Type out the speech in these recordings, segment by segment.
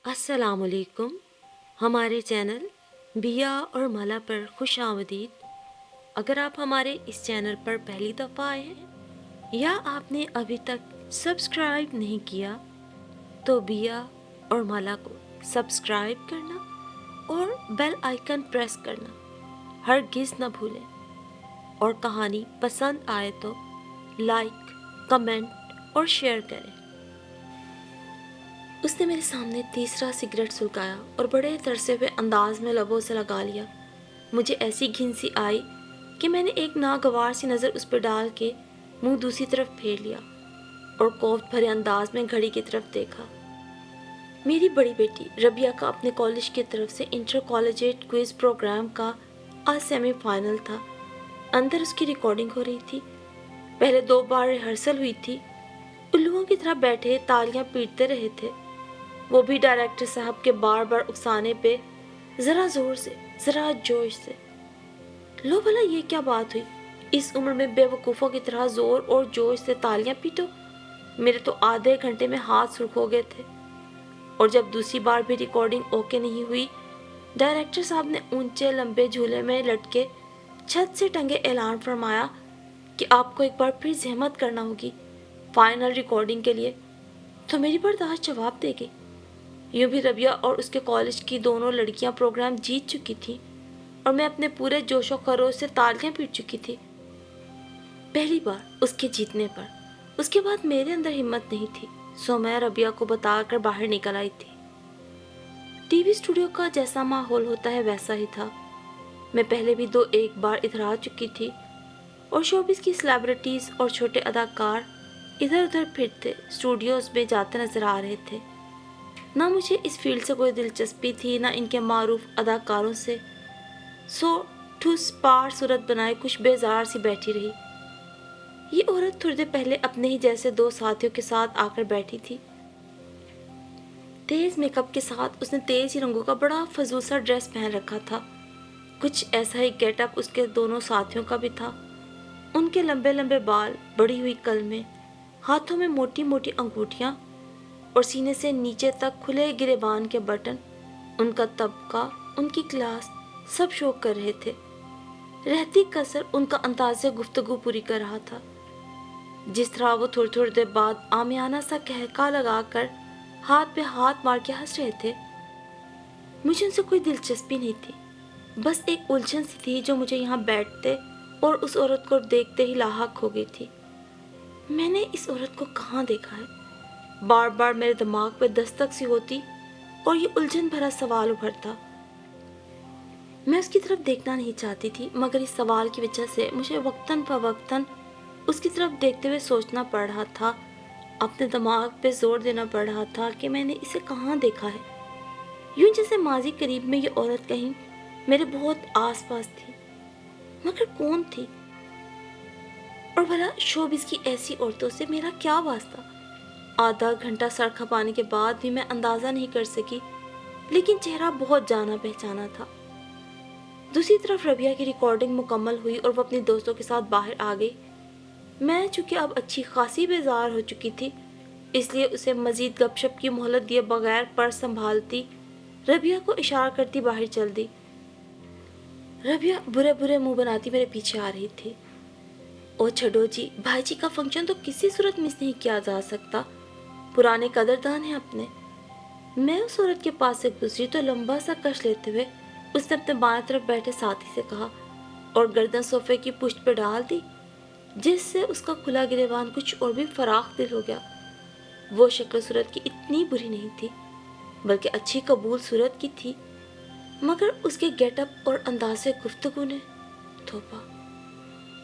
السلام علیکم. ہمارے چینل بیا اور مالا پر خوش آمدید. اگر آپ ہمارے اس چینل پر پہلی دفعہ آئے ہیں یا آپ نے ابھی تک سبسکرائب نہیں کیا تو بیا اور مالا کو سبسکرائب کرنا اور بیل آئیکن پریس کرنا ہرگز نہ بھولیں. اور کہانی پسند آئے تو لائک، کمنٹ اور شیئر کریں. اس نے میرے سامنے تیسرا سگریٹ سلگایا اور بڑے ترسے ہوئے انداز میں لبوں سے لگا لیا. مجھے ایسی گھن سی آئی کہ میں نے ایک ناگوار سی نظر اس پہ ڈال کے منہ دوسری طرف پھیر لیا اور کوفت بھرے انداز میں گھڑی کی طرف دیکھا. میری بڑی بیٹی ربیہ کا اپنے کالج کی طرف سے انٹر کالجیٹ کوئز پروگرام کا آج سیمی فائنل تھا. اندر اس کی ریکارڈنگ ہو رہی تھی. پہلے 2 بار ریہرسل ہوئی تھی. الوؤں کی طرح بیٹھے تالیاں پیٹتے رہے تھے، وہ بھی ڈائریکٹر صاحب کے بار بار اکسانے پہ ذرا زور سے ذرا جوش سے. لو بھلا یہ کیا بات ہوئی؟ اس عمر میں بے وقوفوں کی طرح زور اور جوش سے تالیاں پیٹو. میرے تو آدھے گھنٹے میں ہاتھ سرخ ہو گئے تھے. اور جب دوسری بار بھی ریکارڈنگ اوکے نہیں ہوئی، ڈائریکٹر صاحب نے اونچے لمبے جھولے میں لٹکے چھت سے ٹنگے اعلان فرمایا کہ آپ کو ایک بار پھر زحمت کرنا ہوگی فائنل ریکارڈنگ کے لیے. تو میری برداشت جواب دے گئی. یوں بھی ربیہ اور اس کے کالج کی دونوں لڑکیاں پروگرام جیت چکی تھیں اور میں اپنے پورے جوش و خروش سے تالیاں پیٹ چکی تھی. پہلی بار اس کے جیتنے پر. اس کے بعد میرے اندر ہمت نہیں تھی، سو میں ربیہ کو بتا کر باہر نکل آئی تھی. ٹی وی اسٹوڈیو کا جیسا ماحول ہوتا ہے ویسا ہی تھا. میں پہلے بھی 2-1 بار ادھر آ چکی تھی اور شوبز کی سیلیبریٹیز اور چھوٹے اداکار ادھر ادھر پھرتے اسٹوڈیوز میں جاتے نظر آ رہے تھے. نہ مجھے اس فیلڈ سے کوئی دلچسپی تھی نہ ان کے معروف اداکاروں سے، سو ٹھوس پار صورت بنائے کچھ بیزار سی بیٹھی رہی. یہ عورت تھوڑی دیر پہلے اپنے ہی جیسے 2 ساتھیوں کے ساتھ آ کر بیٹھی تھی. تیز میک اپ کے ساتھ اس نے تیز ہی رنگوں کا بڑا فضول سا ڈریس پہن رکھا تھا. کچھ ایسا ہی گیٹ اپ اس کے دونوں ساتھیوں کا بھی تھا. ان کے لمبے لمبے بال، بڑی ہوئی کلمیں، ہاتھوں میں موٹی موٹی انگوٹھیاں اور سینے سے نیچے تک کھلے گریبان کے بٹن. ان کا طبقہ، ان کی کلاس، سب شوق کر رہے تھے. رہتی کسر ان کا انداز گفتگو پوری کر رہا تھا. جس طرح وہ تھوڑی تھوڑی دیر بعد عامیانہ سا کہکا لگا کر ہاتھ پہ ہاتھ مار کے ہنس رہے تھے. مجھے ان سے کوئی دلچسپی نہیں تھی، بس ایک الجھن سی تھی جو مجھے یہاں بیٹھتے اور اس عورت کو دیکھتے ہی لاحق ہو گئی تھی. میں نے اس عورت کو کہاں دیکھا ہے؟ بار بار میرے دماغ پہ دستک سی ہوتی اور یہ الجھن بھرا سوال ابھرتا. میں اس کی طرف دیکھنا نہیں چاہتی تھی، مگر اس سوال کی وجہ سے مجھے وقتاً فوقتاً اس کی طرف دیکھتے ہوئے سوچنا پڑ رہا تھا، اپنے دماغ پہ زور دینا پڑ رہا تھا کہ میں نے اسے کہاں دیکھا ہے. یوں جیسے ماضی قریب میں یہ عورت کہیں میرے بہت آس پاس تھی، مگر کون تھی؟ اور بھلا شوبز کی ایسی عورتوں سے میرا کیا واسطہ؟ آدھا گھنٹہ سر کھپانے کے بعد بھی میں اندازہ نہیں کر سکی، لیکن چہرہ بہت جانا پہچانا تھا. دوسری طرف ربیہ کی ریکارڈنگ مکمل ہوئی اور وہ اپنی دوستوں کے ساتھ باہر آ گئی. میں چونکہ اب اچھی خاصی بیزار ہو چکی تھی، اس لیے اسے مزید گپ شپ کی مہلت دیے بغیر پرس سنبھالتی ربیہ کو اشارہ کرتی باہر چل دی. ربیہ برے برے منہ بناتی میرے پیچھے آ رہی تھی. او چھڈو جی، بھائی جی کا فنکشن تو کسی صورت مس نہیں کیا جا سکتا، پرانے قدردان ہیں اپنے. میں اس عورت کے پاس سے گزری تو لمبا سا کش لیتے ہوئے اس نے اپنے بائیں طرف بیٹھے ساتھی سے کہا اور گردن صوفے کی پشت پہ ڈال دی، جس سے اس کا کھلا گریبان کچھ اور بھی فراخ دل ہو گیا. وہ شکل صورت کی اتنی بری نہیں تھی، بلکہ اچھی قبول صورت کی تھی، مگر اس کے گیٹ اپ اور انداز گفتگو نے توبہ.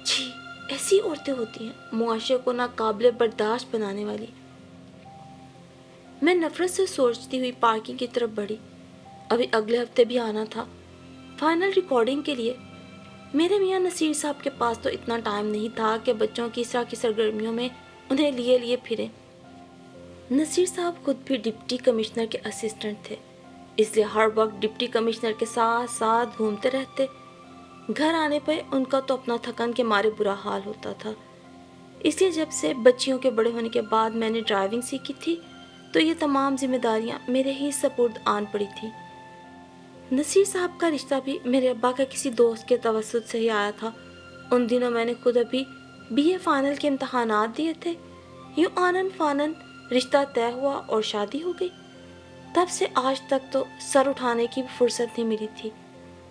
جی، ایسی عورتیں ہوتی ہیں معاشرے کو ناقابل برداشت بنانے والی. میں نفرت سے سوچتی ہوئی پارکنگ کی طرف بڑھی. ابھی اگلے ہفتے بھی آنا تھا فائنل ریکارڈنگ کے لیے. میرے میاں نصیر صاحب کے پاس تو اتنا ٹائم نہیں تھا کہ بچوں کی اس طرح کی سرگرمیوں میں انہیں لیے پھریں. نصیر صاحب خود بھی ڈپٹی کمشنر کے اسسٹنٹ تھے، اس لیے ہر وقت ڈپٹی کمشنر کے ساتھ ساتھ گھومتے رہتے. گھر آنے پہ ان کا تو اپنا تھکن کے مارے برا حال ہوتا تھا. اس لیے جب سے بچیوں کے بڑے ہونے کے بعد میں نے ڈرائیونگ سیکھی تھی تو یہ تمام ذمہ داریاں میرے ہی سپرد آن پڑی تھیں۔ نصیر صاحب کا رشتہ بھی میرے ابا کا کسی دوست کے توسط سے ہی آیا تھا۔ ان دنوں میں نے خود ابھی BA فائنل کے امتحانات دیے تھے۔ یوں آنن فانن رشتہ طے ہوا اور شادی ہو گئی۔ تب سے آج تک تو سر اٹھانے کی بھی فرصت نہیں ملی تھی۔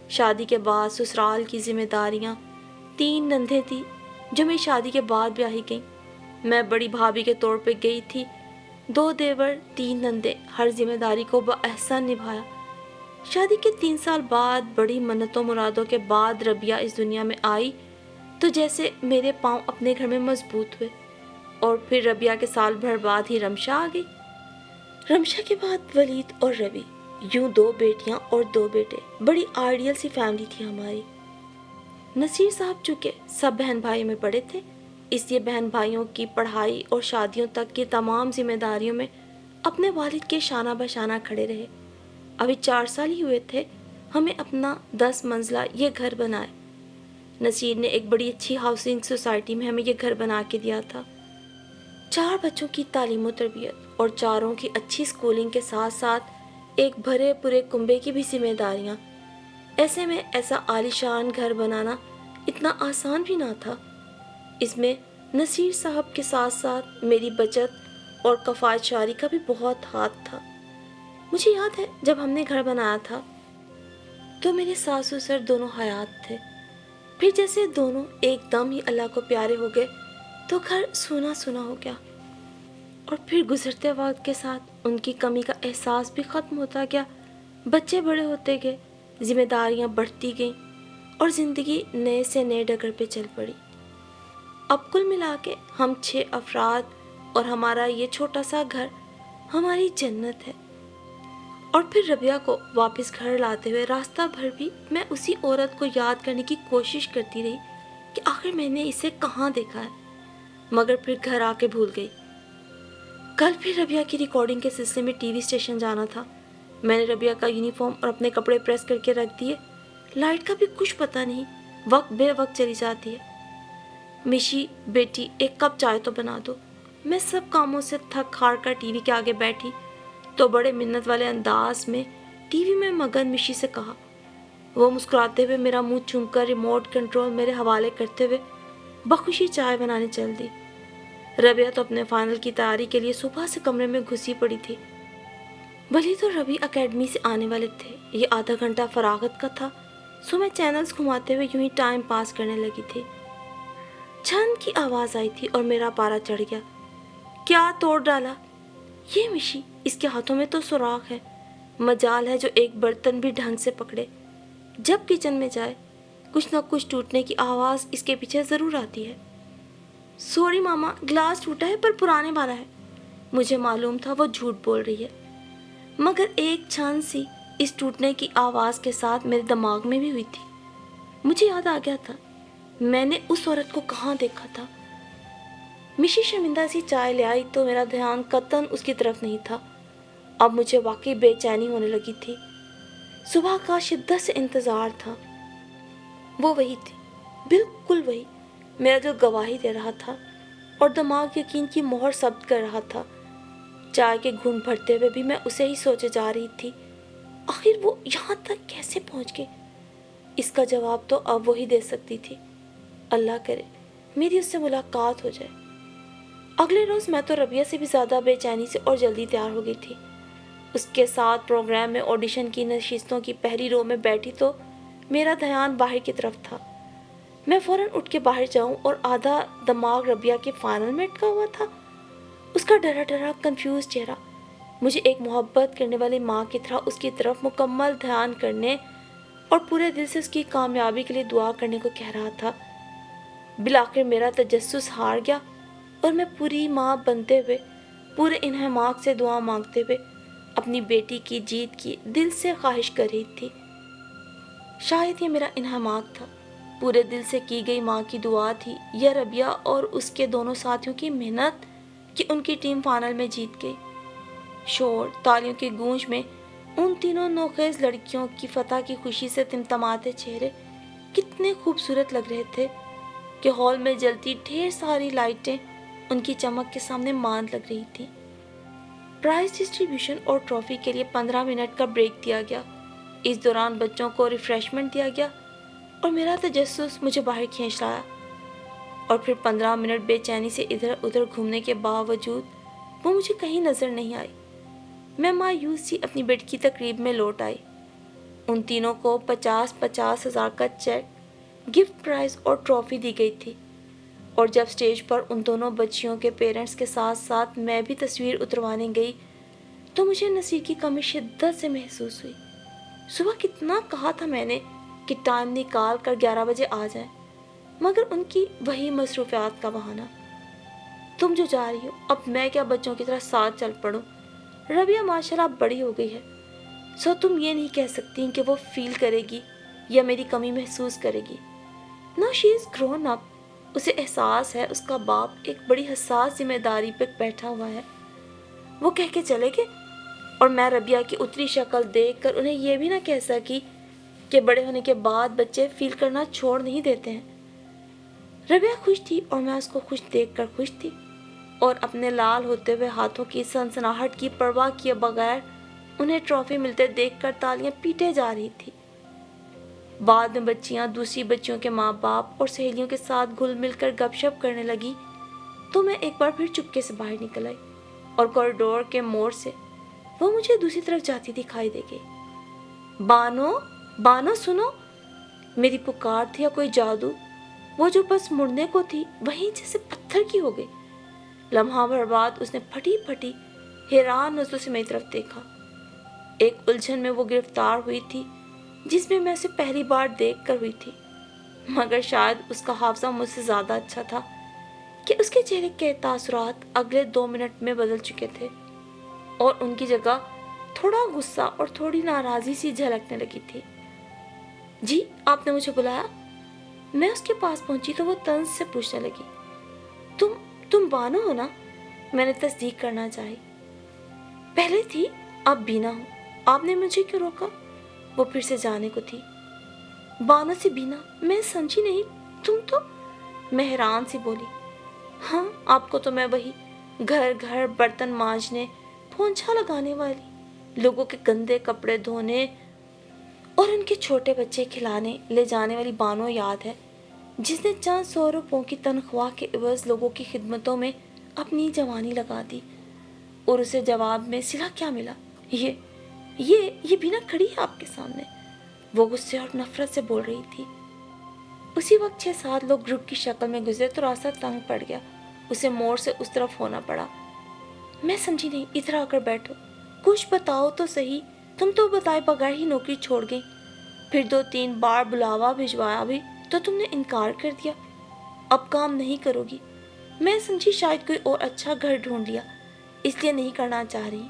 شادی کے بعد سسرال کی ذمہ داریاں، 3 نندیں تھیں جو میری شادی کے بعد بیاہی گئیں۔ میں بڑی بھابھی کے طور پہ گئی تھی۔ 2 دیور، 3 نندیں، ہر ذمہ داری کو باحسن نبھایا۔ شادی کے 3 سال بعد بڑی منتوں مرادوں کے بعد ربیہ اس دنیا میں آئی تو جیسے میرے پاؤں اپنے گھر میں مضبوط ہوئے۔ اور پھر ربیہ کے سال بھر بعد ہی رمشا آ گئی۔ رمشا کے بعد ولید اور ربی، یوں 2 بیٹیاں اور 2 بیٹے۔ بڑی آئیڈیل سی فیملی تھی ہماری۔ نصیر صاحب چونکہ سب بہن بھائیوں میں پڑے تھے، اس لیے بہن بھائیوں کی پڑھائی اور شادیوں تک کی تمام ذمہ داریوں میں اپنے والد کے شانہ بشانہ کھڑے رہے۔ ابھی 4 سال ہی ہوئے تھے ہمیں اپنا 10 منزلہ یہ گھر بنائے۔ نصیر نے ایک بڑی اچھی ہاؤسنگ سوسائٹی میں ہمیں یہ گھر بنا کے دیا تھا۔ 4 بچوں کی تعلیم و تربیت اور 4 کی اچھی سکولنگ کے ساتھ ساتھ ایک بھرے پورے کنبے کی بھی ذمہ داریاں۔ ایسے میں ایسا عالی شان گھر بنانا اتنا آسان بھی نہ تھا۔ اس میں نصیر صاحب کے ساتھ ساتھ میری بچت اور کفایت شعاری کا بھی بہت ہاتھ تھا۔ مجھے یاد ہے جب ہم نے گھر بنایا تھا تو میرے ساس سسر دونوں حیات تھے۔ پھر جیسے دونوں ایک دم ہی اللہ کو پیارے ہو گئے تو گھر سونا سونا ہو گیا۔ اور پھر گزرتے وقت کے ساتھ ان کی کمی کا احساس بھی ختم ہوتا گیا۔ بچے بڑے ہوتے گئے، ذمہ داریاں بڑھتی گئیں اور زندگی نئے سے نئے ڈگر پہ چل پڑی۔ اب کل ملا کے ہم 6 افراد اور ہمارا یہ چھوٹا سا گھر ہماری جنت ہے۔ اور پھر ربیہ کو واپس گھر لاتے ہوئے راستہ بھر بھی میں اسی عورت کو یاد کرنے کی کوشش کرتی رہی کہ آخر میں نے اسے کہاں دیکھا ہے، مگر پھر گھر آ کے بھول گئی۔ کل پھر ربیہ کی ریکارڈنگ کے سلسلے میں TV اسٹیشن جانا تھا۔ میں نے ربیہ کا یونیفارم اور اپنے کپڑے پریس کر کے رکھ دیے۔ لائٹ کا بھی کچھ پتہ نہیں، وقت بے وقت چلی جاتی ہے۔ مشی بیٹی 1 کپ چائے تو بنا دو۔ میں سب کاموں سے تھک ہار کر TV کے آگے بیٹھی تو بڑے منت والے انداز میں TV میں مگن مشی سے کہا۔ وہ مسکراتے ہوئے میرا منہ چوم کر ریموٹ کنٹرول میرے حوالے کرتے ہوئے بخوشی چائے بنانے چل دی۔ ربیہ تو اپنے فائنل کی تیاری کے لیے صبح سے کمرے میں گھسی پڑی تھی۔ ولید اور ربی اکیڈمی سے آنے والے تھے۔ یہ آدھا گھنٹہ فراغت کا تھا، سو میں چینلز گھماتے ہوئے یوں ہی ٹائم پاس کرنے لگی تھی۔ چھن کی آواز آئی تھی اور میرا پارا چڑھ گیا۔ کیا توڑ ڈالا؟ یہ مشی، اس کے ہاتھوں میں تو سوراخ ہے، مجال ہے جو ایک برتن بھی ڈھنگ سے پکڑے۔ جب کچن میں جائے کچھ نہ کچھ ٹوٹنے کی آواز اس کے پیچھے ضرور آتی ہے۔ سوری ماما، گلاس ٹوٹا ہے پر پرانے والا ہے۔ مجھے معلوم تھا وہ جھوٹ بول رہی ہے، مگر ایک چھن سی اس ٹوٹنے کی آواز کے ساتھ میرے دماغ میں بھی ہوئی تھی۔ مجھے یاد آ گیا تھا میں نے اس عورت کو کہاں دیکھا تھا۔ مشی شرمندہ سی چائے لے آئی تو میرا دھیان قطعاً اس کی طرف نہیں تھا۔ اب مجھے واقعی بے چینی ہونے لگی تھی۔ صبح کا شدت سے انتظار تھا۔ وہ وہی تھی، بالکل وہی، میرا دل گواہی دے رہا تھا اور دماغ یقین کی مہر ثبت کر رہا تھا۔ چائے کے گھونٹ بھرتے ہوئے بھی میں اسے ہی سوچے جا رہی تھی، آخر وہ یہاں تک کیسے پہنچ گئی؟ اس کا جواب تو اب وہی دے سکتی تھی۔ اللہ کرے میری اس سے ملاقات ہو جائے۔ اگلے روز میں تو ربیہ سے بھی زیادہ بے چینی سے اور جلدی تیار ہو گئی تھی۔ اس کے ساتھ پروگرام میں آڈیشن کی نشستوں کی پہلی رو میں بیٹھی تو میرا دھیان باہر کی طرف تھا۔ میں فوراً اٹھ کے باہر جاؤں اور آدھا دماغ ربیہ کے فائنل میں اٹکا ہوا تھا، اس کا ڈرا ڈرا کنفیوز چہرہ مجھے ایک محبت کرنے والی ماں کی طرح اس کی طرف مکمل دھیان کرنے اور پورے دل سے اس کی کامیابی کے لیے دعا کرنے کو کہہ رہا تھا۔ بالآخر میرا تجسس ہار گیا اور میں پوری ماں بنتے ہوئے، پورے انہماک سے دعا مانگتے ہوئے اپنی بیٹی کی جیت کی دل سے خواہش کر رہی تھی۔ شاید یہ میرا انہماک تھا، پورے دل سے کی گئی ماں کی دعا تھی، یا ربیہ اور اس کے دونوں ساتھیوں کی محنت کہ ان کی ٹیم فائنل میں جیت گئی۔ شور، تالیوں کی گونج میں ان تینوں نوخیز لڑکیوں کی فتح کی خوشی سے تمتماتے چہرے کتنے خوبصورت لگ رہے تھے کہ ہال میں جلتی ڈھیر ساری لائٹیں ان کی چمک کے سامنے ماند لگ رہی تھیں۔ پرائز ڈسٹریبیوشن اور ٹرافی کے لیے 15 منٹ کا بریک دیا گیا۔ اس دوران بچوں کو ریفریشمنٹ دیا گیا اور میرا تجسس مجھے باہر کھینچ لایا، اور پھر 15 منٹ بے چینی سے ادھر ادھر گھومنے کے باوجود وہ مجھے کہیں نظر نہیں آئی۔ میں مایوس سی اپنی بیٹی کی تقریب میں لوٹ آئی۔ ان تینوں کو 50,000 ہزار کا چیک، گفٹ پرائز اور ٹرافی دی گئی تھی، اور جب سٹیج پر ان دونوں بچیوں کے پیرنٹس کے ساتھ ساتھ میں بھی تصویر اتروانے گئی تو مجھے نصیر کی کمی شدت سے محسوس ہوئی۔ صبح کتنا کہا تھا میں نے کہ ٹائم نکال کر 11 بجے آ جائیں، مگر ان کی وہی مصروفیات کا بہانہ۔ تم جو جا رہی ہو، اب میں کیا بچوں کی طرح ساتھ چل پڑوں؟ ربیہ ماشاءاللہ بڑی ہو گئی ہے، سو تم یہ نہیں کہہ سکتی کہ وہ فیل کرے گی یا میری کمی محسوس کرے گی۔ نو شی از گرون اپ، اسے احساس ہے اس کا باپ ایک بڑی حساس ذمہ داری پہ بیٹھا ہوا ہے۔ وہ کہہ کے چلے گئے، اور میں ربیہ کی اتری شکل دیکھ کر انہیں یہ بھی نہ کہہ سکی کہ بڑے ہونے کے بعد بچے فیل کرنا چھوڑ نہیں دیتے ہیں۔ ربیہ خوش تھی اور میں اس کو خوش دیکھ کر خوش تھی، اور اپنے لال ہوتے ہوئے ہاتھوں کی سنسناہٹ کی پرواہ کیے بغیر انہیں ٹرافی ملتے دیکھ کر تالیاں پیٹے جا رہی تھی۔ بعد میں بچیاں دوسری بچیوں کے ماں باپ اور سہیلیوں کے ساتھ گھل مل کر گپ شپ کرنے لگی تو میں ایک بار پھر چپکے سے باہر نکل آئی، اور کوریڈور کے موڑ سے وہ مجھے دوسری طرف جاتی دکھائی دے گئی۔ بانو، بانو سنو! میری پکار تھی یا کوئی جادو؟ وہ جو بس مڑنے کو تھی وہیں جیسے پتھر کی ہو گئی۔ لمحہ بھر بعد اس نے پھٹی پھٹی حیران نظروں سے میری طرف دیکھا۔ ایک الجھن میں وہ گرفتار ہوئی تھی جس میں اسے پہلی بار دیکھ کر ہوئی تھی، مگر شاید اس کا حافظہ مجھ سے زیادہ اچھا تھا کہ اس کے چہرے کے تاثرات اگلے 2 منٹ میں بدل چکے تھے، اور ان کی جگہ تھوڑا غصہ اور تھوڑی ناراضی سی جھلکنے لگی تھی۔ جی، آپ نے مجھے بلایا؟ میں اس کے پاس پہنچی تو وہ طنز سے پوچھنے لگی، تم بانو ہو نا؟ میں نے تصدیق کرنا چاہی۔ پہلے تھی، اب بینا ہوں۔ آپ نے مجھے کیوں روکا؟ وہ پھر سے جانے کو تھی۔ بانو سے بینا؟ میں سمجھی نہیں، تم تو… میں حیران سی بولی، ہاں آپ کو تو میں وہی گھر گھر برتن مانجنے، پونچھا لگانے والی، لوگوں کے گندے کپڑے دھونے اور ان کے چھوٹے بچے کھلانے لے جانے والی بانو یاد ہے، جس نے چند 100 روپوں کی تنخواہ کے عوض لوگوں کی خدمتوں میں اپنی جوانی لگا دی، اور اسے جواب میں صلہ کیا ملا؟ یہ بینا کھڑی ہے آپ کے سامنے، وہ غصے اور نفرت سے بول رہی تھی۔ اسی وقت 6-7 لوگ گروپ کی شکل میں گزرے تو راستہ تنگ پڑ گیا، اسے موڑ سے اس طرف ہونا پڑا۔ میں سمجھی نہیں، ادھر آ کر بیٹھو، کچھ بتاؤ تو صحیح، تم تو بتائے بغیر ہی نوکری چھوڑ گئی، پھر 2-3 بار بلاوا بھجوایا بھی تو تم نے انکار کر دیا، اب کام نہیں کرو گی۔ میں سمجھی شاید کوئی اور اچھا گھر ڈھونڈ لیا، اس لیے نہیں کرنا چاہ رہی۔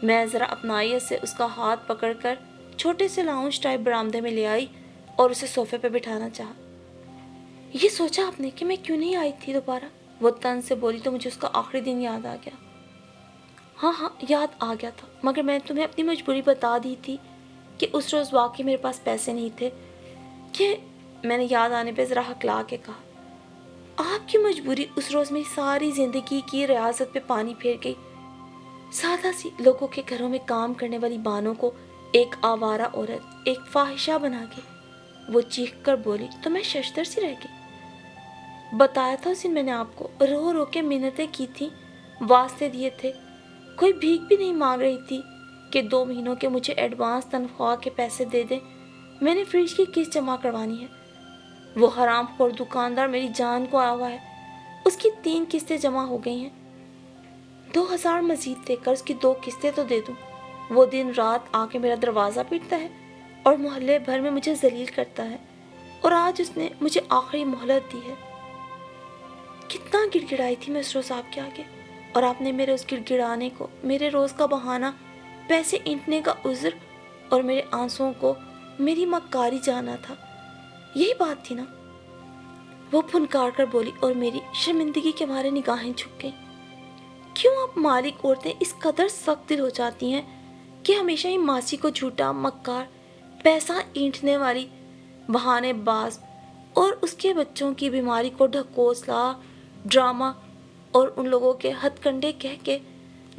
میں ذرا اپنائیت سے اس کا ہاتھ پکڑ کر چھوٹے سے لاؤنج ٹائپ برآمدے میں لے آئی اور اسے صوفے پہ بٹھانا چاہا۔ یہ سوچا آپ نے کہ میں کیوں نہیں آئی تھی دوبارہ؟ وہ طنز سے بولی تو مجھے اس کا آخری دن یاد آ گیا۔ ہاں یاد آ گیا تھا، مگر میں نے تمہیں اپنی مجبوری بتا دی تھی کہ اس روز واقعی میرے پاس پیسے نہیں تھے، کہ میں نے یاد آنے پہ ذرا ہکلا کے کہا۔ آپ کی مجبوری اس روز میری ساری زندگی کی ریاضت پہ پانی پھیر گئی۔ سادہ سی لوگوں کے گھروں میں کام کرنے والی بانوں کو ایک آوارہ عورت، ایک فاحشہ بنا کے وہ چیخ کر بولی تو میں ششدر سی رہ گئی۔ بتایا تھا اس دن میں نے آپ کو، رو رو کے منتیں کی تھیں، واسطے دیے تھے، کوئی بھیک بھی نہیں مانگ رہی تھی کہ 2 مہینوں کے مجھے ایڈوانس تنخواہ کے پیسے دے دیں، میں نے فریج کی قسط جمع کروانی ہے۔ وہ حرام خور دکاندار میری جان کو آیا ہوا ہے، اس کی 3 قسطیں جمع ہو گئی ہیں، 2000 مزید دے کر اس کی 2 قسطیں تو دے دوں۔ وہ دن رات آ کے میرا دروازہ پیٹتا ہے اور محلے بھر میں مجھے ذلیل کرتا ہے، اور آج اس نے مجھے آخری مہلت دی ہے۔ کتنا گڑ گڑائی تھی میں اس روز آپ کے آگے، اور آپ نے میرے اس گڑ گڑانے کو میرے روز کا بہانہ، پیسے اینٹنے کا عذر اور میرے آنسوؤں کو میری مکاری جانا تھا۔ یہی بات تھی نا؟ وہ پھنکار کر بولی اور میری شرمندگی کے مارے نگاہیں جھک گئیں۔ کیوں آپ مالک عورتیں اس قدر سخت دل ہو جاتی ہیں کہ ہمیشہ ہی ماسی کو جھوٹا، مکار، پیسہ اینٹنے والی، بہانے باز اور اس کے بچوں کی بیماری کو ڈھکوسلا، ڈرامہ اور ان لوگوں کے ہتھ کنڈے کہہ کے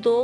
2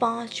5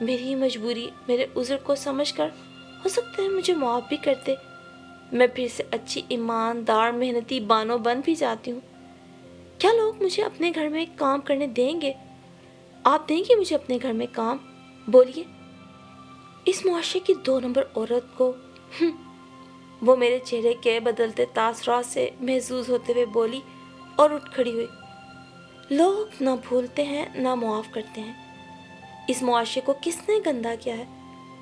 میری مجبوری میرے عذر کو سمجھ کر ہو سکتا ہے مجھے معاف بھی کرتے، میں پھر سے اچھی ایماندار محنتی بانو بن بھی جاتی ہوں۔ کیا لوگ مجھے اپنے گھر میں کام کرنے دیں گے؟ آپ دیں گے مجھے اپنے گھر میں کام؟ بولیے۔ اس معاشرے کی 2 نمبر عورت کو وہ میرے چہرے کے بدلتے تاثرات سے محظوظ ہوتے ہوئے بولی اور اٹھ کھڑی ہوئی۔ لوگ نہ بھولتے ہیں نہ معاف کرتے ہیں۔ اس معاشرے کو کس نے گندا کیا ہے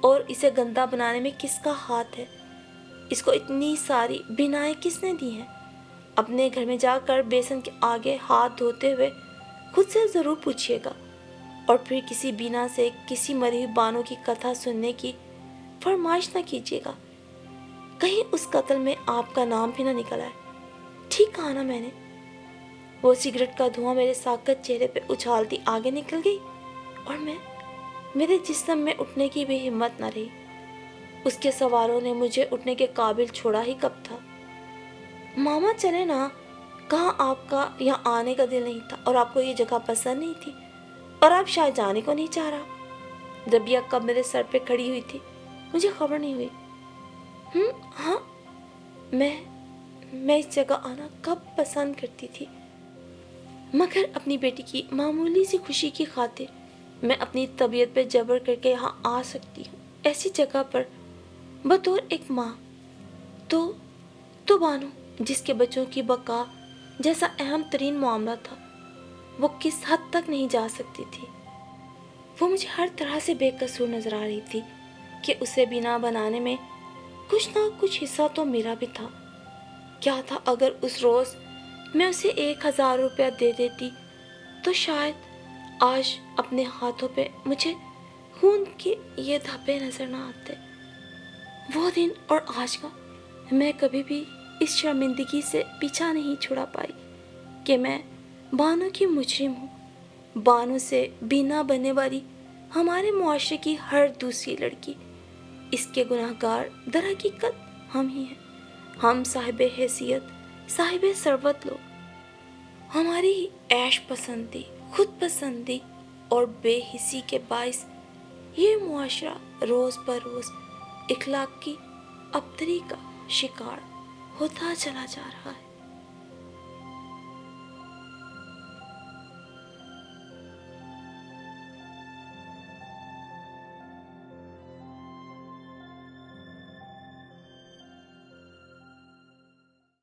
اور اسے گندا بنانے میں کس کا ہاتھ ہے؟ اس کو اتنی ساری بینائیں کس نے دی ہیں؟ اپنے گھر میں جا کر بیسن کے آگے ہاتھ دھوتے ہوئے خود سے ضرور پوچھیے گا، اور پھر کسی بینا سے کسی مری ہوئی بانو کی کتھا سننے کی فرمائش نہ کیجیے گا، کہیں اس قتل میں آپ کا نام بھی نہ نکل آئے۔ ٹھیک کہا نا میں نے؟ وہ سگریٹ کا دھواں میرے ساکت چہرے پہ اچھالتی آگے نکل گئی اور میرے جسم میں اٹھنے کی بھی ہمت نہ رہی۔ اس کے سوالوں نے مجھے اٹھنے کے قابل چھوڑا ہی کب تھا۔ ماما چلے نا، کہاں آپ کا یہاں آنے کا دل نہیں تھا اور آپ کو یہ جگہ پسند نہیں تھی اور آپ شاید جانے کو نہیں چاہ رہا۔ ربیہ کب میرے سر پہ کھڑی ہوئی تھی مجھے خبر نہیں ہوئی۔ ہاں، میں اس جگہ آنا کب پسند کرتی تھی، مگر اپنی بیٹی کی معمولی سی خوشی کی خاطر میں اپنی طبیعت پہ جبر کر کے یہاں آ سکتی ہوں، ایسی جگہ پر بطور ایک ماں۔ تو بانو جس کے بچوں کی بقا جیسا اہم ترین معاملہ تھا، وہ کس حد تک نہیں جا سکتی تھی؟ وہ مجھے ہر طرح سے بے قصور نظر آ رہی تھی کہ اسے بنا بنانے میں کچھ نہ کچھ حصہ تو میرا بھی تھا۔ کیا تھا اگر اس روز میں اسے 1000 روپیہ دے دیتی تو شاید آج اپنے ہاتھوں پہ مجھے خون کے یہ دھبے نظر نہ آتے۔ وہ دن اور آج کا میں کبھی بھی اس شرمندگی سے پیچھا نہیں چھڑا پائی کہ میں بانو کی مجرم ہوں، بانو سے بینا بننے والی ہمارے معاشرے کی ہر دوسری لڑکی۔ اس کے گناہ گار در حقیقت ہم ہی ہیں، ہم صاحب حیثیت، صاحب ثروت لوگ۔ ہماری عیش پسندی، خود پسندی اور بے حسی کے باعث یہ معاشرہ روز بروز اخلاق کی ابتری کا شکار ہوتا چلا جا رہا ہے۔